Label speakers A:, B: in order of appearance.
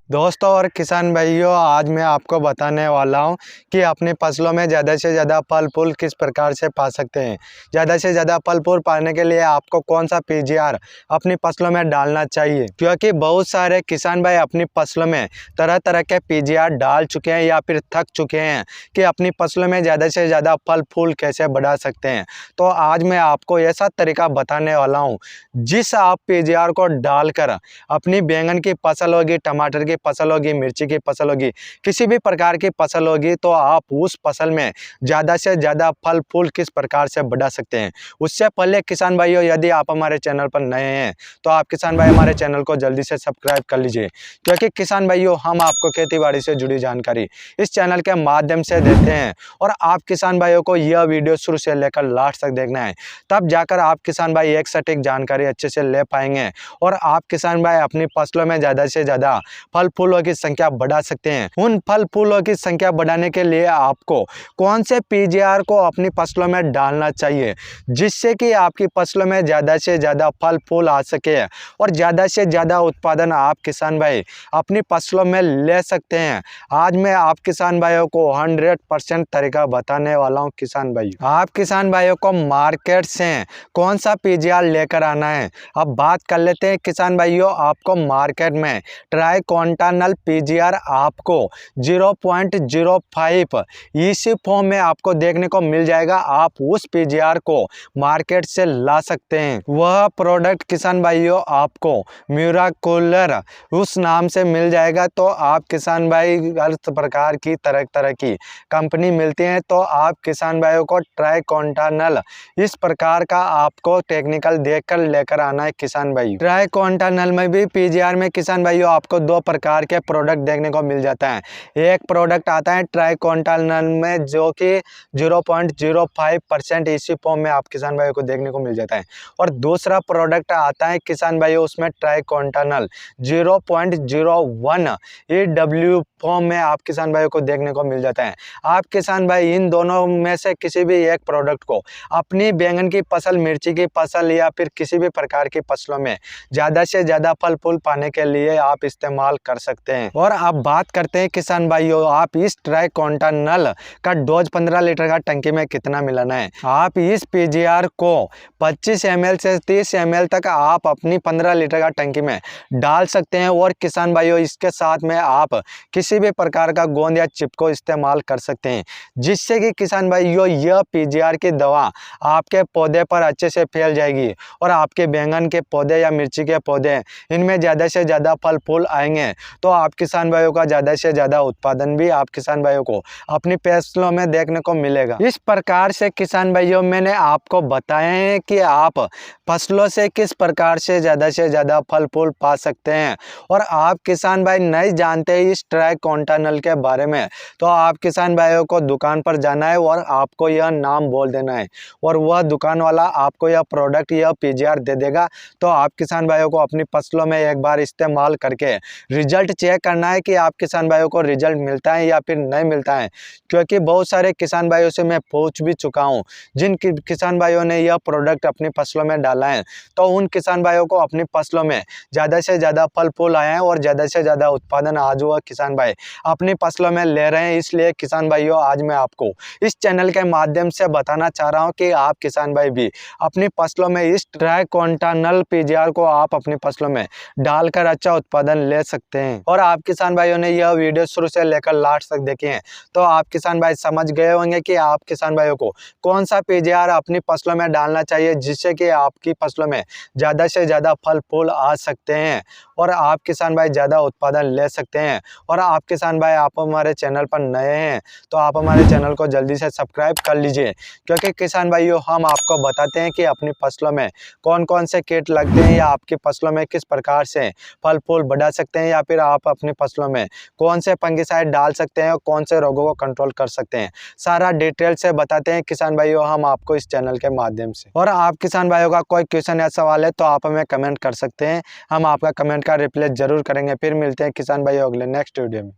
A: दोस्तों और किसान भाइयों, आज मैं आपको बताने वाला हूं कि अपनी फसलों में ज़्यादा से ज़्यादा फल फूल किस प्रकार से पा सकते हैं। ज़्यादा से ज़्यादा फल फूल पाने के लिए आपको कौन सा पीजीआर अपनी फसलों में डालना चाहिए, क्योंकि बहुत सारे किसान भाई अपनी फसलों में तरह तरह के पीजीआर डाल चुके हैं या फिर थक चुके हैं कि अपनी फसलों में ज़्यादा से ज़्यादा फल फूल कैसे बढ़ा सकते हैं। तो आज मैं आपको ऐसा तरीका बताने वाला हूँ जिस आप पीजीआर को डालकर अपनी बैंगन की फसल होगी, टमाटर की फसल होगी, मिर्ची की फसल होगी, किसी भी प्रकार की फसल होगी, तो आप उस फसल में ज़्यादा से ज़्यादा फल फूल किस प्रकार से बढ़ा सकते हैं। उससे पहले किसान भाइयों, यदि आप हमारे चैनल पर नए हैं तो आप किसान भाई हमारे चैनल को जल्दी से सब्सक्राइब कर लीजिए, क्योंकि किसान भाइयों हम आपको खेती बाड़ी से जुड़ी जानकारी इस चैनल के माध्यम से देते हैं और आप किसान भाइयों को यह वीडियो शुरू से लेकर लास्ट तक देखना है, तब जाकर आप किसान भाई एक सटीक जानकारी अच्छे से ले पाएंगे और आप किसान भाई अपनी फसलों में ज़्यादा से ज़्यादा फल फूलों की संख्या बढ़ा सकते हैं। उन फल फूलों की संख्या बढ़ाने के लिए आपको कौन से पीजीआर को अपनी फसलों में डालना चाहिए, जिससे कि आपकी फसलों में ज़्यादा से ज़्यादा फल फूल आ सके और ज़्यादा से ज़्यादा उत्पादन आप किसान भाई अपनी फसलों में ले सकते हैं। आज मैं आप किसान भाइयों को 100% तरीका बताने वाला हूँ। किसान भाई, आप किसान भाइयों को मार्केट से कौन सा पीजीआर लेकर आना है। अब बात कर लेते हैं किसान भाइयों, आपको मार्केट में ट्राइकोंटानल पीजीआर आपको 0.05 इसी फॉर्म में आपको देखने को मिल जाएगा। आप उस पीजीआर को मार्केट से ला सकते हैं। वह प्रोडक्ट किसान भाइयों आपको म्यूराकुलर उस नाम से मिल जाएगा। तो आप किसान भाई हर प्रकार की तरह तरह की कंपनी मिलती हैं, तो आप किसान भाइयों को ट्राइकोंटानल इस प्रकार का आपको टेक्निकल देखकर लेकर आना है। किसान भाई, ट्राइकोंटानल में भी पीजीआर में किसान भाइयों आपको दो प्रकार के प्रोडक्ट देखने को मिल जाता है। एक प्रोडक्ट आता है ट्राइकोंटानल में जो कि 0.05% इसी फॉर्म में आप किसान भाइयों को देखने को मिल जाता है, और दूसरा प्रोडक्ट आता है किसान भाइयों उसमें ट्राइकोंटानल 0.01 EW फॉर्म में आप किसान भाइयों को देखने को मिल जाता है। आप किसान भाई इन दोनों में से किसी भी एक प्रोडक्ट को अपनी बैंगन की फसल, मिर्ची की फसल या फिर किसी भी प्रकार की फसलों में ज़्यादा से ज़्यादा फल फूल पाने के लिए आप इस्तेमाल कर सकते हैं। और अब बात करते हैं किसान भाइयों, आप इस ट्राइकोंटानल का डोज 15 लीटर का टंकी में कितना मिलाना है। आप इस पीजीआर को 25 ml से 30 ml तक आप अपनी 15 लीटर का टंकी में डाल सकते हैं। और किसान भाइयों इसके साथ में आप किसी भी प्रकार का गोंद या चिप को इस्तेमाल कर सकते हैं, जिससे कि किसान भाइयों यह पीजीआर की दवा आपके पौधे पर अच्छे से फैल जाएगी और आपके बैंगन के पौधे या मिर्ची के पौधे इनमें ज़्यादा से ज़्यादा फल फूल आएंगे। तो आप किसान भाइयों का ज़्यादा से ज़्यादा उत्पादन भी आप किसान भाइयों को अपनी फसलों में देखने को मिलेगा। इस प्रकार से किसान भाइयों मैंने आपको बताया है कि आप फसलों से किस प्रकार से ज़्यादा फल फूल पा सकते हैं। और आप किसान भाई नहीं जानते इस ट्राइकोंटानल के बारे में, तो आप किसान भाइयों को दुकान पर जाना है और आपको यह नाम बोल देना है और वह दुकान वाला आपको यह प्रोडक्ट, यह पीजीआर दे देगा। तो आप किसान भाइयों को अपनी फसलों में एक बार इस्तेमाल करके रिजल्ट चेक करना है कि आप किसान भाइयों को रिजल्ट मिलता है या फिर नहीं मिलता है, क्योंकि बहुत सारे किसान भाइयों से मैं पूछ भी चुका हूं जिन किसान भाइयों ने यह प्रोडक्ट अपनी फसलों में डाला है, तो उन किसान भाइयों को अपनी फसलों में ज़्यादा से ज़्यादा फल फूल आए हैं और ज़्यादा से ज़्यादा उत्पादन आज वह किसान भाई अपनी फसलों में ले रहे हैं। इसलिए किसान भाइयों आज मैं आपको इस चैनल के माध्यम से बताना चाह रहा हूँ कि आप किसान भाई भी अपनी फसलों में इस ट्राइकोंटानल पीजीआर को आप अपनी फसलों में डालकर अच्छा उत्पादन ले सकते हैं। और आप किसान भाइयों ने यह वीडियो शुरू से लेकर लास्ट तक देखे हैं, तो आप किसान भाई समझ गए होंगे कि आप किसान भाइयों को कौन सा पीजीआर अपनी फसलों में डालना चाहिए, जिससे कि आपकी फसलों में ज़्यादा से ज़्यादा फल फूल आ सकते हैं और आप किसान भाई ज़्यादा उत्पादन ले सकते हैं। और आप किसान भाई आप हमारे चैनल पर नए हैं तो आप हमारे चैनल को जल्दी से सब्सक्राइब कर लीजिए, क्योंकि किसान भाइयों हम आपको बताते हैं कि अपनी फसलों में कौन कौन से कीट लगते हैं या आपकी फसलों में किस प्रकार से फल फूल बढ़ा सकते हैं, या फिर आप अपनी फसलों में कौन से फंगिसाइड डाल सकते हैं और कौन से रोगों को कंट्रोल कर सकते हैं, सारा डिटेल से बताते हैं किसान भाइयों हम आपको इस चैनल के माध्यम से। और आप किसान भाइयों का कोई क्वेश्चन या सवाल है तो आप हमें कमेंट कर सकते हैं, हम आपका कमेंट का रिप्लाई जरूर करेंगे। फिर मिलते हैं किसान भाइयों अगले नेक्स्ट वीडियो में।